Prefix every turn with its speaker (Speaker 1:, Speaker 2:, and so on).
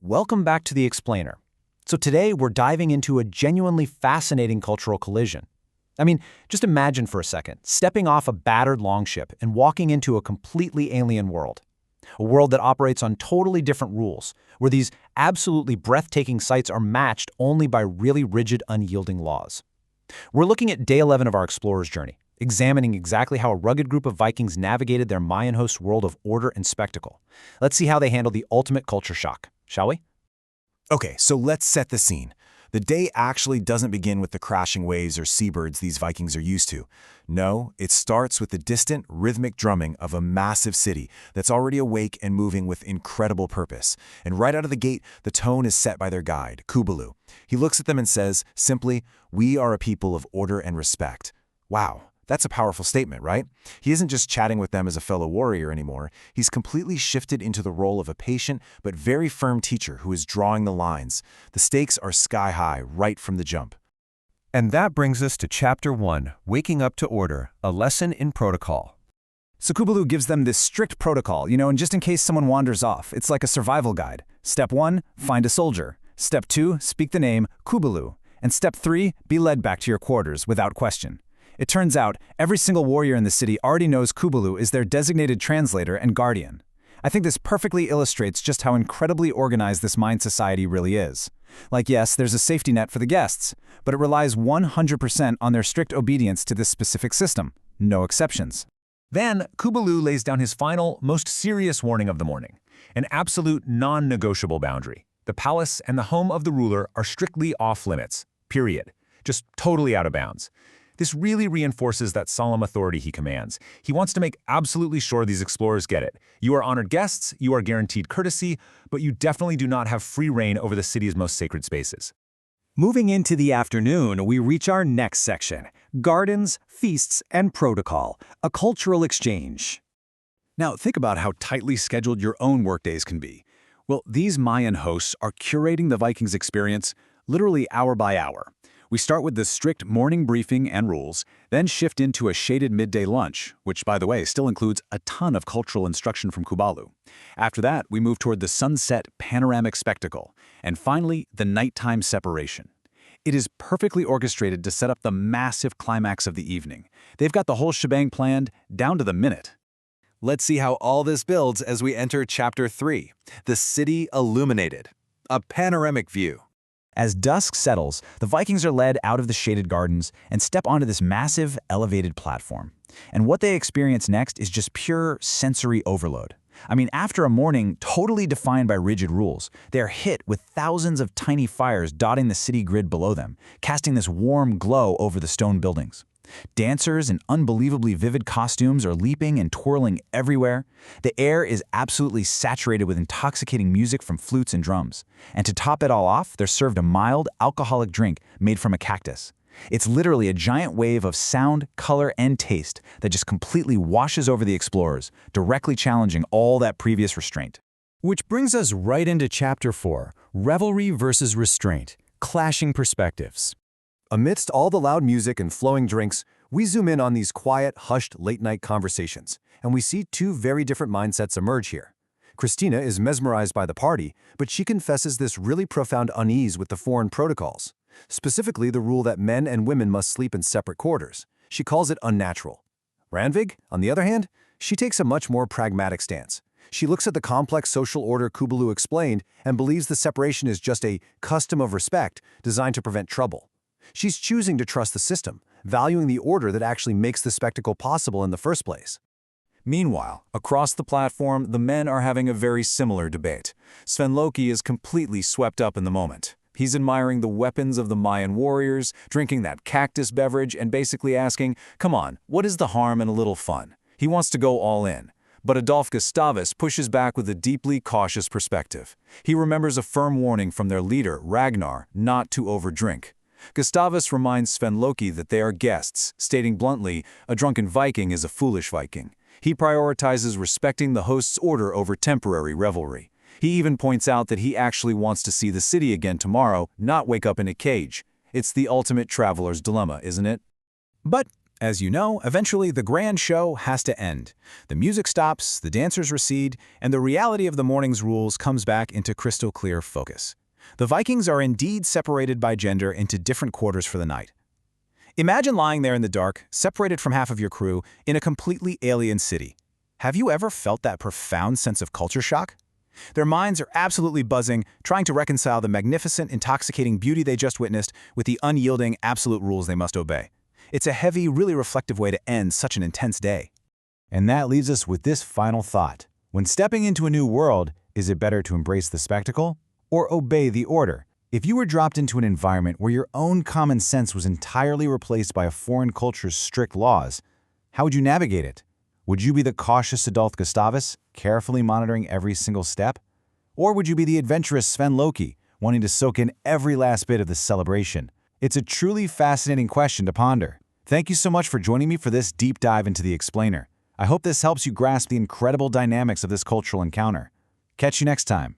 Speaker 1: Welcome back to The Explainer. So today we're diving into a genuinely fascinating cultural collision. I mean, just imagine for a second, stepping off a battered longship and walking into a completely alien world. A world that operates on totally different rules, where these absolutely breathtaking sights are matched only by really rigid, unyielding laws. We're looking at day 11 of our explorer's journey, examining exactly how a rugged group of Vikings navigated their Mayan host world of order and spectacle. Let's see how they handle the ultimate culture shock, shall we?
Speaker 2: Okay, so let's set the scene. The day actually doesn't begin with the crashing waves or seabirds these Vikings are used to. No, it starts with the distant, rhythmic drumming of a massive city that's already awake and moving with incredible purpose. And right out of the gate, the tone is set by their guide, Kubalu. He looks at them and says, simply, "We are a people of order and respect." Wow. That's a powerful statement, right? He isn't just chatting with them as a fellow warrior anymore. He's completely shifted into the role of a patient but very firm teacher who is drawing the lines. The stakes are sky high right from the jump.
Speaker 3: And that brings us to Chapter 1, Waking Up to Order, a Lesson in Protocol.
Speaker 4: So Kubalu gives them this strict protocol, and just in case someone wanders off, it's like a survival guide. Step 1, find a soldier. Step 2, speak the name Kubalu. And Step 3, be led back to your quarters without question. It turns out, every single warrior in the city already knows Kubalu is their designated translator and guardian. I think this perfectly illustrates just how incredibly organized this Mayan society really is. Like, yes, there's a safety net for the guests, but it relies 100% on their strict obedience to this specific system. No exceptions.
Speaker 1: Then, Kubalu lays down his final, most serious warning of the morning. An absolute non-negotiable boundary. The palace and the home of the ruler are strictly off-limits. Period. Just totally out of bounds. This really reinforces that solemn authority he commands. He wants to make absolutely sure these explorers get it. You are honored guests, you are guaranteed courtesy, but you definitely do not have free reign over the city's most sacred spaces.
Speaker 4: Moving into the afternoon, we reach our next section, Gardens, Feasts, and Protocol, a cultural exchange. Now, think about how tightly scheduled your own workdays can be. Well, these Mayan hosts are curating the Vikings' experience literally hour by hour. We start with the strict morning briefing and rules, then shift into a shaded midday lunch, which, by the way, still includes a ton of cultural instruction from Kubalu. After that, we move toward the sunset panoramic spectacle, and finally, the nighttime separation. It is perfectly orchestrated to set up the massive climax of the evening. They've got the whole shebang planned down to the minute.
Speaker 3: Let's see how all this builds as we enter Chapter 3, The City Illuminated, a panoramic view.
Speaker 4: As dusk settles, the Vikings are led out of the shaded gardens and step onto this massive, elevated platform. And what they experience next is just pure sensory overload. I mean, after a morning totally defined by rigid rules, they are hit with thousands of tiny fires dotting the city grid below them, casting this warm glow over the stone buildings. Dancers in unbelievably vivid costumes are leaping and twirling everywhere. The air is absolutely saturated with intoxicating music from flutes and drums. And to top it all off, they're served a mild, alcoholic drink made from a cactus. It's literally a giant wave of sound, color, and taste that just completely washes over the explorers, directly challenging all that previous restraint.
Speaker 3: Which brings us right into Chapter 4, Revelry versus Restraint, Clashing Perspectives.
Speaker 5: Amidst all the loud music and flowing drinks, we zoom in on these quiet, hushed, late-night conversations, and we see two very different mindsets emerge here. Christina is mesmerized by the party, but she confesses this really profound unease with the foreign protocols, specifically the rule that men and women must sleep in separate quarters. She calls it unnatural. Ranvig, on the other hand, she takes a much more pragmatic stance. She looks at the complex social order Kubalu explained and believes the separation is just a custom of respect designed to prevent trouble. She's choosing to trust the system, valuing the order that actually makes the spectacle possible in the first place.
Speaker 2: Meanwhile, across the platform, the men are having a very similar debate. Sven Loki is completely swept up in the moment. He's admiring the weapons of the Mayan warriors, drinking that cactus beverage, and basically asking, come on, what is the harm in a little fun? He wants to go all in. But Adolf Gustavus pushes back with a deeply cautious perspective. He remembers a firm warning from their leader, Ragnar, not to overdrink. Gustavus reminds Sven Loki that they are guests, stating bluntly, a drunken Viking is a foolish Viking. He prioritizes respecting the host's order over temporary revelry. He even points out that he actually wants to see the city again tomorrow, not wake up in a cage. It's the ultimate traveler's dilemma, isn't it?
Speaker 4: But As you know, eventually the grand show has to end. The music stops, the dancers recede, and the reality of the morning's rules comes back into crystal clear focus. The Vikings are indeed separated by gender into different quarters for the night. Imagine lying there in the dark, separated from half of your crew, in a completely alien city. Have you ever felt that profound sense of culture shock? Their minds are absolutely buzzing, trying to reconcile the magnificent, intoxicating beauty they just witnessed with the unyielding, absolute rules they must obey. It's a heavy, really reflective way to end such an intense day.
Speaker 5: And that leaves us with this final thought. When stepping into a new world, is it better to embrace the spectacle or obey the order? If you were dropped into an environment where your own common sense was entirely replaced by a foreign culture's strict laws, how would you navigate it? Would you be the cautious adult Gustavus, carefully monitoring every single step? Or would you be the adventurous Sven Loki, wanting to soak in every last bit of the celebration? It's a truly fascinating question to ponder. Thank you so much for joining me for this deep dive into the Explainer. I hope this helps you grasp the incredible dynamics of this cultural encounter. Catch you next time.